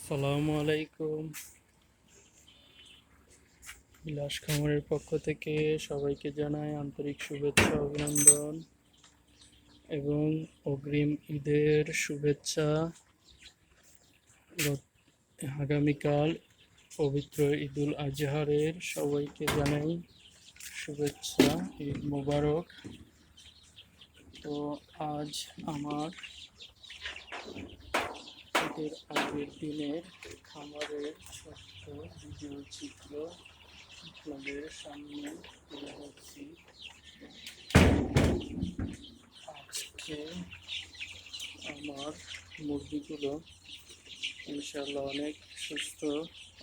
আসসালামু আলাইকুম। বিলাস খামারের পক্ষ থেকে সবাইকে জানাই আন্তরিক শুভেচ্ছা, অভিনন্দন এবং অগ্রিম ঈদের শুভেচ্ছা। আগামীকাল পবিত্র ঈদুল আজহারের সবাইকে জানাই শুভেচ্ছা, ঈদ মোবারক। তো আজ আমার ঈদের আগের দিনের খামারের ছোট্ট ভিডিও চিত্র আপনাদের সামনে তুলে ধরছি। আজকে আমার মুরগিগুলো ইনশাল্লাহ অনেক সুস্থ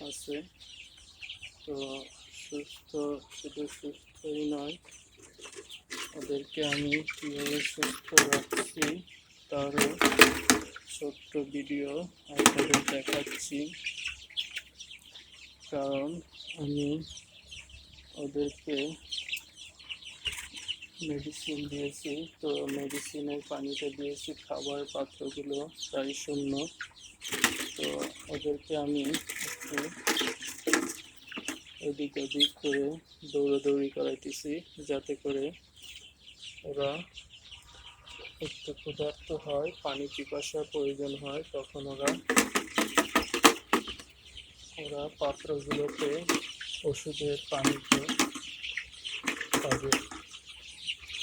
আছে। তো শুধু সুস্থই নয়, ওদেরকে আমি কীভাবে সুস্থ রাখছি তারও ছোট্ট ভিডিও আপনাদের দেখাচ্ছি। কারণ আমি ওদেরকে মেডিসিন দিয়েছি, তো মেডিসিনের পানিটা দিয়েছি, খাবার পাত্রগুলো প্রায় শূন্য। তো ওদেরকে আমি একটু এদিক ওদিক করে দৌড়াদৌড়ি করাইতেছি, যাতে করে ওরা একটু ক্ষুধার্ত হয়, পানি পিপাসার প্রয়োজন হয়, তখন ওরা পাত্রগুলোতে ওষুধের পানিতে পাবে।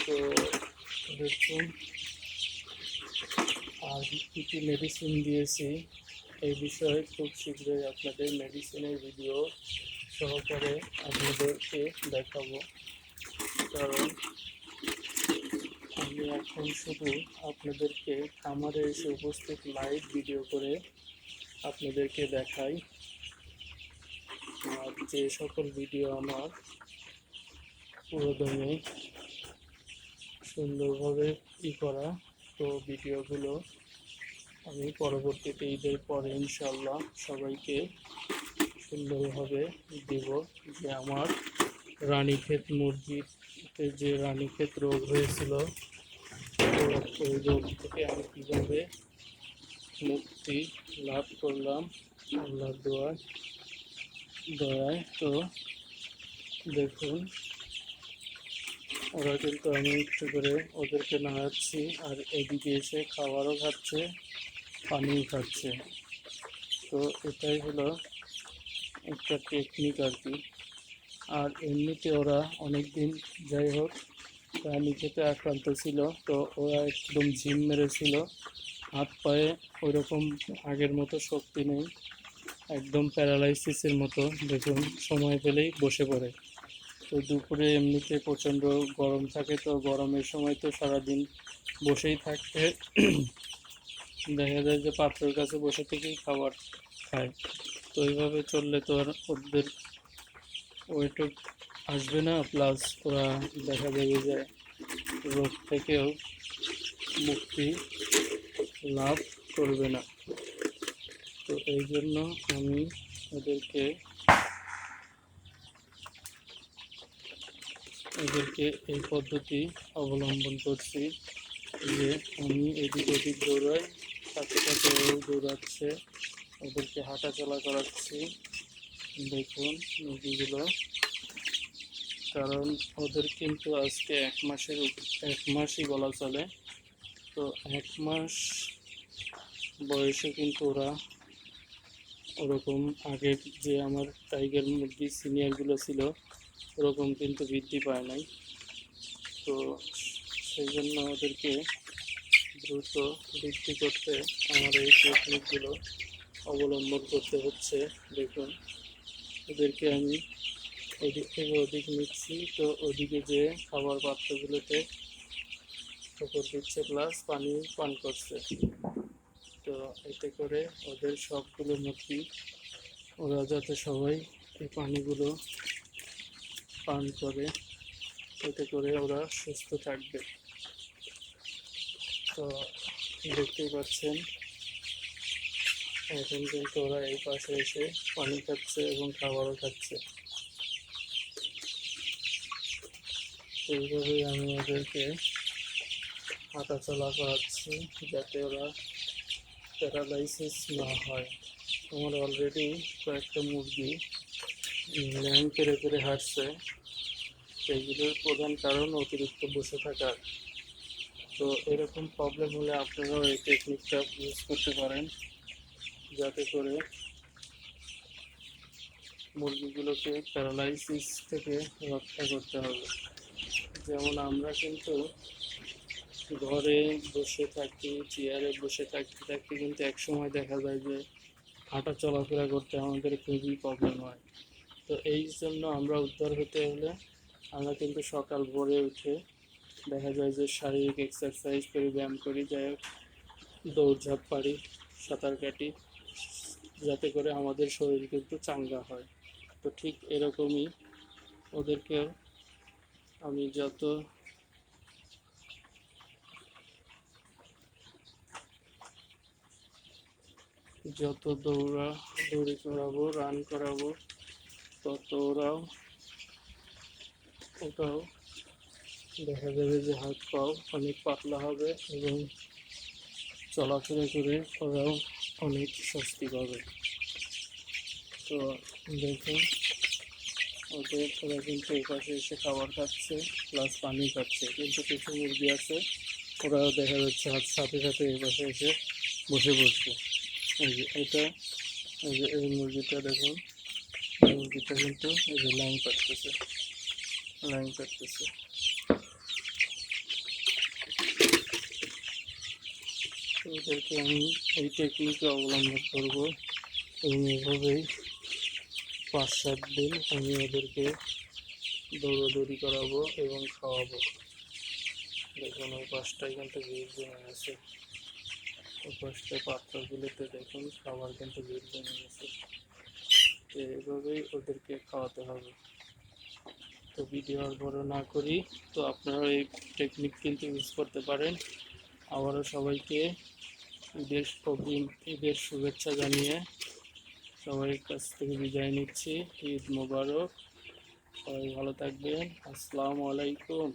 তো দেখুন, আর কী কী মেডিসিন দিয়েছি এই বিষয়ে খুব শীঘ্রই আপনাদের মেডিসিনের ভিডিও সহকারে আপনাদেরকে দেখাবো। কারণ আমি এখন শুধু আপনাদেরকে খামারে এসে উপস্থিত লাইভ ভিডিও করে আপনাদেরকে দেখাই। আর যে সকল ভিডিও আমার পুরোদমে সুন্দরভাবে করা, তো ভিডিওগুলো আমি পরবর্তীতে ঈদের পরে ইনশাল্লাহ সবাইকে সুন্দরভাবে দিব। যে আমার রানীক্ষেত মুরগিতে যে রানীক্ষেত রোগ হয়েছিল, ওই রোগ থেকে আমি কীভাবে মুক্তি লাভ করলাম আল্লাহর দয়ায়। তো দেখুন, ওরা কিন্তু আমি একটু করে ওদেরকে নাড়াচ্ছি, আর এদিকে এসে খাবারও খাচ্ছে, পানিও খাচ্ছে। তো এটাই হলো একটা টেকনিক আর কি। আর এমনিতে ওরা অনেক দিন, যাই হোক, প্রাণী খেতে আক্রান্ত ছিল, তো ওরা একদম ঝিম মেরেছিল, হাত পায়ে ওইরকম আগের মতো শক্তি নেই, একদম প্যারালাইসিসের মতো। দেখুন, সময় পেলেই বসে পড়ে। তো দুপুরে এমনিতে প্রচণ্ড গরম থাকে, তো গরমের সময় তো সারাদিন বসেই থাকতে দেখা যায় যে পাত্রের কাছে বসে থেকেই খাবার খায়। তো এইভাবে চললে তো আর ওদের ওয়েটও আসবে না, প্লাস ওরা দেখা যাবে যে রোগ থেকেও মুক্তি লাভ করবে না। তো এই জন্য আমি ওদেরকে এই পদ্ধতি অবলম্বন করছি, যে আমি এদিক ওদিক দৌড়াই, সাথে সাথে ওও দৌড়াচ্ছে, ওদেরকে হাঁটাচলা করাচ্ছি। দেখুন মুরগিগুলো, কারণ ওদের কিন্তু আজকে এক মাসই বলা চলে। তো 1 মাস বয়সে কিন্তু ওরা ওরকম আগের যে আমার টাইগার মুরগি সিনিয়রগুলো ছিল ওরকম কিন্তু বৃদ্ধি পায় নাই। তো সেই জন্য ওদেরকে দ্রুত বৃদ্ধি করতে আমার এই টেকনিকগুলো অবলম্বন করতে হচ্ছে। দেখুন, ওদেরকে আমি এদিক থেকে ওদিক নিচ্ছি, তো ওদিকে যে খাবার পাত্রগুলোতে ঠোকর দিচ্ছে, প্লাস পানি পান করছে। তো এতে করে ওদের সবগুলো মুরগি, ওরা যাতে সবাই এই পানিগুলো পান করে, এতে করে ওরা সুস্থ থাকবে। তো দেখতেই পাচ্ছেন, এখন কিন্তু ওরা এই পাশে এসে পানি খাচ্ছে এবং খাবারও খাচ্ছে। এইভাবেই আমি ওদেরকে হাঁটাচলা করাচ্ছি, যাতে ওরা প্যারালাইসিস না হয়। আমার অলরেডি কয়েকটা মুরগি ল্যাং পেরে পেরে হাঁটছে। সেইগুলোর প্রধান কারণ অতিরিক্ত বসে থাকার। তো এরকম প্রবলেম হলে আপনারাও এই টেকনিকটা ইউজ করতে পারেন, যাতে করে মুরগিগুলোকে প্যারালাইসিস থেকে রক্ষা করতে হবে। যেমন আমরা কিন্তু ঘরে বসে থাকি, চেয়ারে বসে থাকতে থাকতে কিন্তু এক সময় দেখা যায় যে হাঁটা চলাফেরা করতে আমাদের খুবই প্রবলেম হয়। তো এই জন্য আমরা উদ্ধার হতে হলে আমরা কিন্তু সকাল ভোরে উঠে দেখা যায় যে শারীরিক এক্সারসাইজ করি, ব্যায়াম করি, যাই হোক দৌড়ঝাঁপ পারি, সাঁতার কাটি, যাতে করে আমাদের শরীর কিন্তু চাঙ্গা হয়। তো ঠিক এরকমই ওদেরকেও আমি যত দৌড়ি করাবো, রান করাবো, তত ওটাও দেখা যাবে যে হাত পাও অনেক পাতলা হবে এবং চলাফেরা করে ওরাও অনেক স্বস্তি পাবে। তো দেখুন ওরা কিন্তু এই পাশে এসে খাবার খাচ্ছে প্লাস পানি খাচ্ছে, কিন্তু কিছু মুরগি আছে ওরাও দেখা যাচ্ছে সাথে সাথে এই পাশে এসে বসে পড়ছে। এই যে এই মুরগিটা দেখুন, এই মুরগিটা কিন্তু এই যে লাইন কাটতেছে। ওদেরকে আমি এই টেকনিকে অবলম্বন করবো এবং এভাবেই 5-7 দিন আমি ওদেরকে দৌড়াদৌড়ি করাবো এবং খাওয়াবো। দেখুন ওই পাশটায় কিন্তু ভিড় জমে গেছে, ওই পাশটায় পাত্রগুলোতে দেখুন খাবার কিন্তু ভিড় জমে গেছে। তো এভাবেই ওদেরকে খাওয়াতে হবে। তো ভিডিও আর বড় না করি, তো আপনারা এই টেকনিক কিন্তু ইউজ করতে পারেন। আবারও সবাইকে ঈদের শুভেচ্ছা জানিয়ে সবাই কাছ থেকে বিদায় নিচ্ছি। ঈদ মোবারক, সবাই ভালো থাকবেন। আসসালামু আলাইকুম।